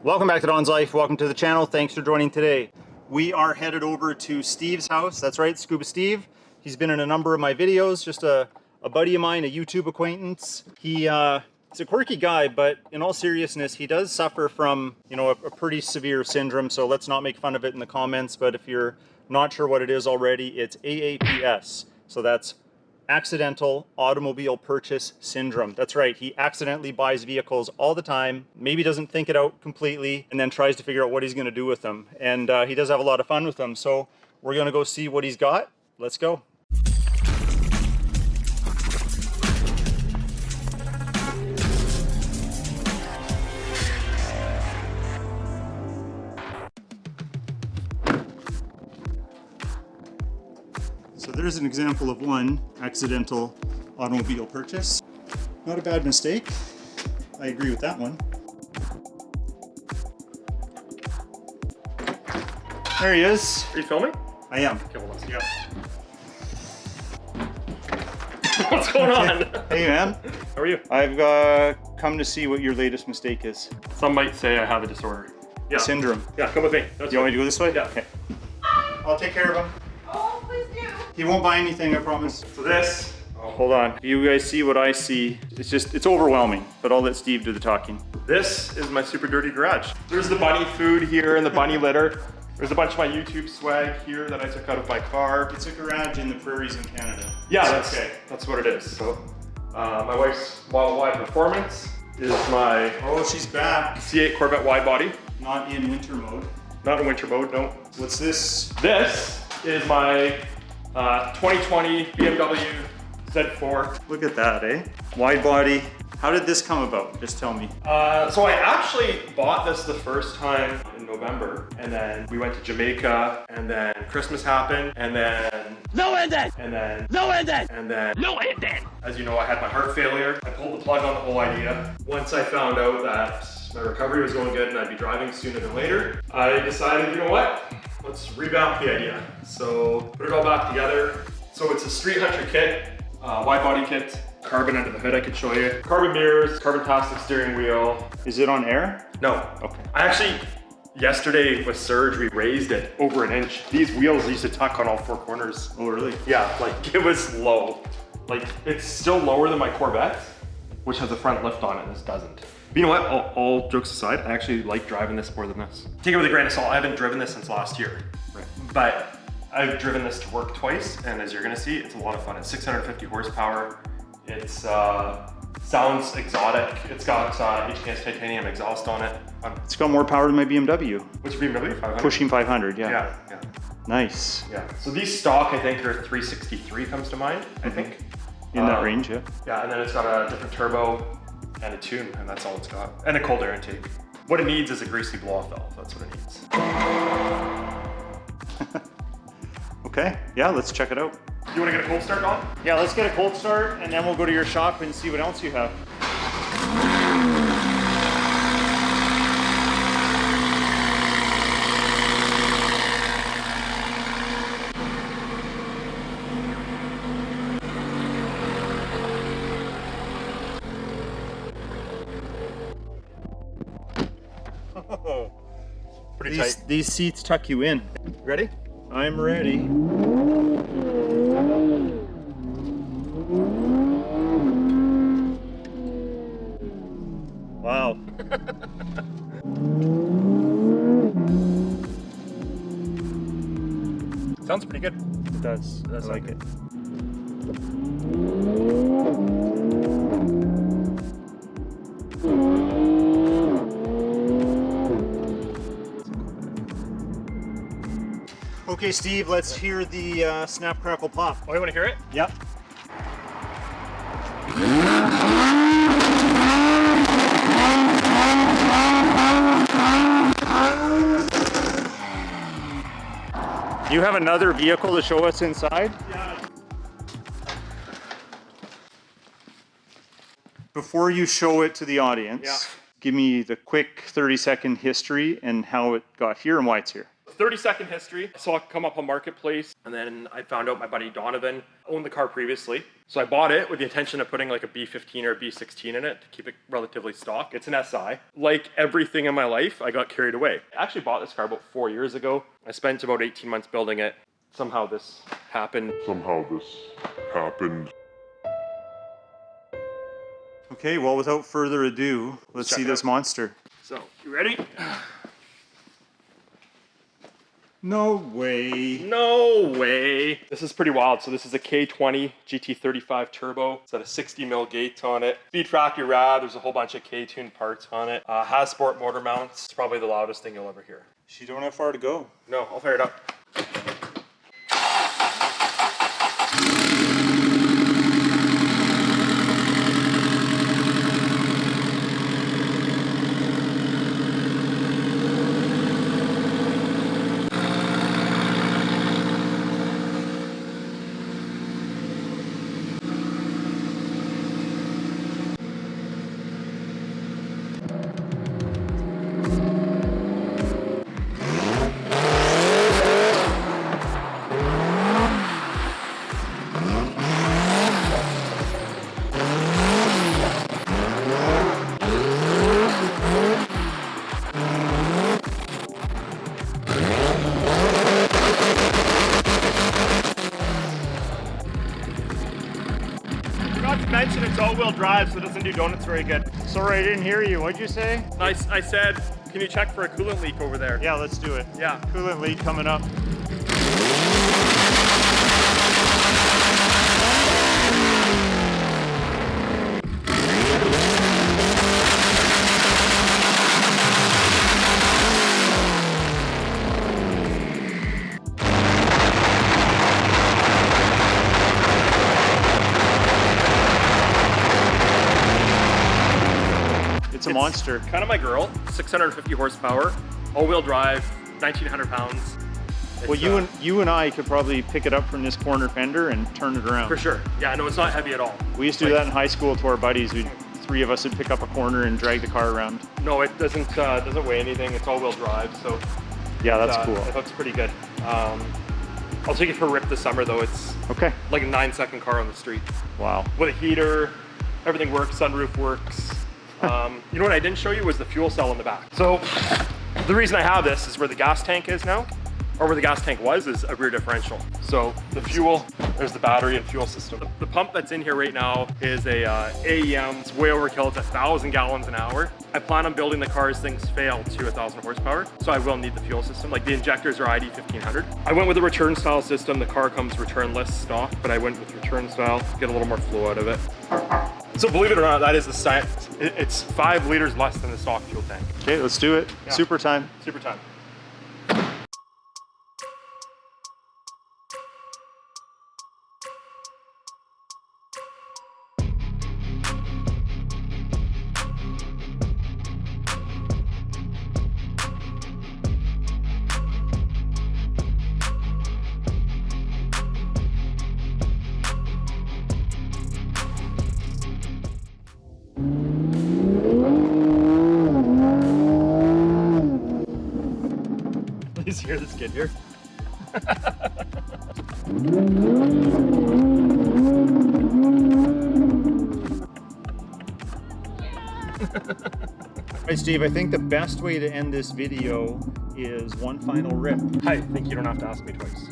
Welcome back to Don's Life. Welcome to the channel. Thanks for joining today. We are headed over to Steve's house. That's right, Scuba Steve. He's been in a number of my videos, just a buddy of mine, a YouTube acquaintance. He's a quirky guy, but in all seriousness, he does suffer from, a pretty severe syndrome, so let's not make fun of it in the comments, but if you're not sure what it is already, it's AAPS. So that's Accidental Automobile Purchase Syndrome. That's right, he accidentally buys vehicles all the time, maybe doesn't think it out completely, and then tries to figure out what he's gonna do with them. And he does have a lot of fun with them, so we're gonna go see what he's got. Let's go. So there's an example of one accidental automobile purchase. Not a bad mistake. I agree with that one. There he is. Are you filming? I am. Okay, well, let's Yeah. What's going on? Hey man. How are you? I've come to see what your latest mistake is. Some might say I have a disorder. Yeah. Syndrome. Yeah, come with me. Do you want me to go this way? Yeah. Okay. I'll take care of him. Oh, please do. He won't buy anything, I promise. So this. Hold on. You guys see what I see. It's overwhelming, but I'll let Steve do the talking. This is my super dirty garage. There's the bunny food here and the bunny litter. There's a bunch of my YouTube swag here that I took out of my car. It's a garage in the prairies in Canada. Yeah, that's what it is. So my wife's Model Y Performance is my Oh, she's back. C8 Corvette wide body. Not in winter mode. Not in winter mode, no. What's this? This is my 2020 BMW Z4. Look at that, eh? Wide body. How did this come about? Just tell me. So I actually bought this the first time in November, and then we went to Jamaica, and then Christmas happened, and then No ending! and then No ending! and then No ending! as you know, I had my heart failure. I pulled the plug on the whole idea. Once I found out that my recovery was going good and I'd be driving sooner than later, I decided, you know what? Let's revamp the idea. So put it all back together. So it's a street hunter kit, wide body kit, carbon under the hood I could show you. Carbon mirrors, carbon-tastic steering wheel. Is it on air? No. Okay. I actually, yesterday with Surge, we raised it over an inch. These wheels used to tuck on all four corners. Oh, really? Yeah, like it was low. Like it's still lower than my Corvette, which has a front lift on it, and this doesn't. But you know what, all jokes aside, I actually like driving this more than this. Take it with a grain of salt, I haven't driven this since last year. Right. But I've driven this to work twice, and as you're gonna see, it's a lot of fun. It's 650 horsepower. It's sounds exotic. It's got HKS titanium exhaust on it. It's got more power than my BMW. Which BMW? 500? Pushing 500, yeah. Yeah. Nice. Yeah. So these stock, I think, are 363 comes to mind, I think. In that range, yeah. Yeah, and then it's got a different turbo and a tune, and that's all it's got. And a cold air intake. What it needs is a greasy blow-off valve. That's what it needs. Okay, yeah, let's check it out. You want to get a cold start on? Yeah, let's get a cold start and then we'll go to your shop and see what else you have. Oh, Pretty tight. these seats tuck you in. Ready? I'm ready. Wow. Sounds pretty good. It does. I like it. Okay, Steve, let's hear the snap, crackle, pop. Oh, you want to hear it? Yep. You have another vehicle to show us inside? Yeah. Before you show it to the audience, give me the quick 30-second history and how it got here and why it's here. The 30-second history. I saw it come up on Marketplace, and then I found out my buddy Donovan owned the car previously. So I bought it with the intention of putting like a B15 or a B16 in it to keep it relatively stock. It's an SI. Like everything in my life, I got carried away. I actually bought this car about 4 years ago. I spent about 18 months building it. Somehow this happened. Okay, well, without further ado, let's see this monster. So, you ready? No way. No way. This is pretty wild. So this is a K20 GT35 turbo. It's got a 60 mil gate on it. Speed factory rad. There's a whole bunch of K-tuned parts on it. Has sport motor mounts. It's probably the loudest thing you'll ever hear. You don't have far to go. No, I'll fire it up. Not to mention it's all-wheel drive, so it doesn't do donuts very good. Sorry, I didn't hear you. What'd you say? I said, can you check for a coolant leak over there? Yeah, let's do it. Yeah. Coolant leak coming up. It's a monster. Kind of my girl. 650 horsepower, all-wheel drive, 1,900 pounds. Well, you and I could probably pick it up from this corner fender and turn it around. For sure. Yeah, no, it's not heavy at all. We used to do that in high school to our buddies. Three of us would pick up a corner and drag the car around. No, it doesn't weigh anything. It's all-wheel drive, so yeah, that's cool. It looks pretty good. I'll take it for a rip this summer, though. It's okay. Like a 9-second car on the street. Wow. With a heater, everything works. Sunroof works. You know what I didn't show you was the fuel cell in the back. So the reason I have this is where the gas tank is now, or where the gas tank was, is a rear differential. So the fuel, there's the battery and fuel system. The pump that's in here right now is a AEM. It's way overkill. It's 1,000 gallons an hour. I plan on building the car as things fail to 1,000 horsepower, so I will need the fuel system. Like the injectors are ID 1500. I went with a return style system. The car comes returnless stock, but I went with return style, get a little more flow out of it. So believe it or not, that is the science. It's 5 liters less than the stock fuel tank. Okay, let's do it. Yeah. Super time. Super time. Please hear the skid here. All right, Steve, I think the best way to end this video is one final rip. I think you don't have to ask me twice.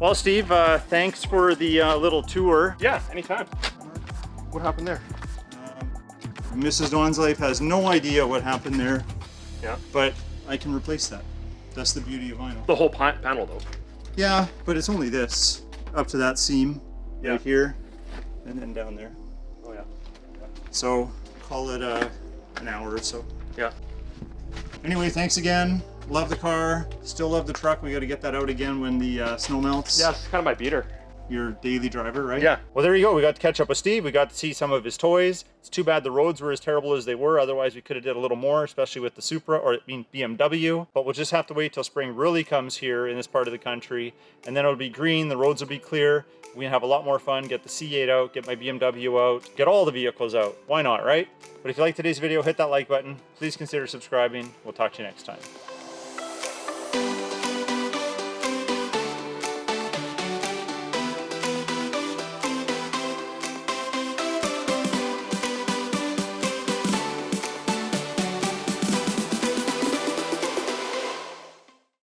Well, Steve, thanks for the little tour. Yeah, anytime. What happened there? Mrs. Dawn's Life has no idea what happened there. Yeah. But I can replace that. That's the beauty of vinyl. The whole panel, though. Yeah, but it's only this. Up to that seam Yeah. right here, and then down there. Oh, yeah. So call it an hour or so. Yeah. Anyway, thanks again. Love the car. Still love the truck. We got to get that out again when the snow melts. Yeah, it's kind of my beater. your daily driver, right? Yeah. Well, there you go. We got to catch up with Steve. We got to see some of his toys. It's too bad the roads were as terrible as they were. Otherwise, we could have did a little more, especially with the Supra, or I mean BMW. But we'll just have to wait till spring really comes here in this part of the country. And then it'll be green. The roads will be clear. We can have a lot more fun. Get the C8 out, get my BMW out, get all the vehicles out. Why not, right? But if you like today's video, hit that like button. Please consider subscribing. We'll talk to you next time.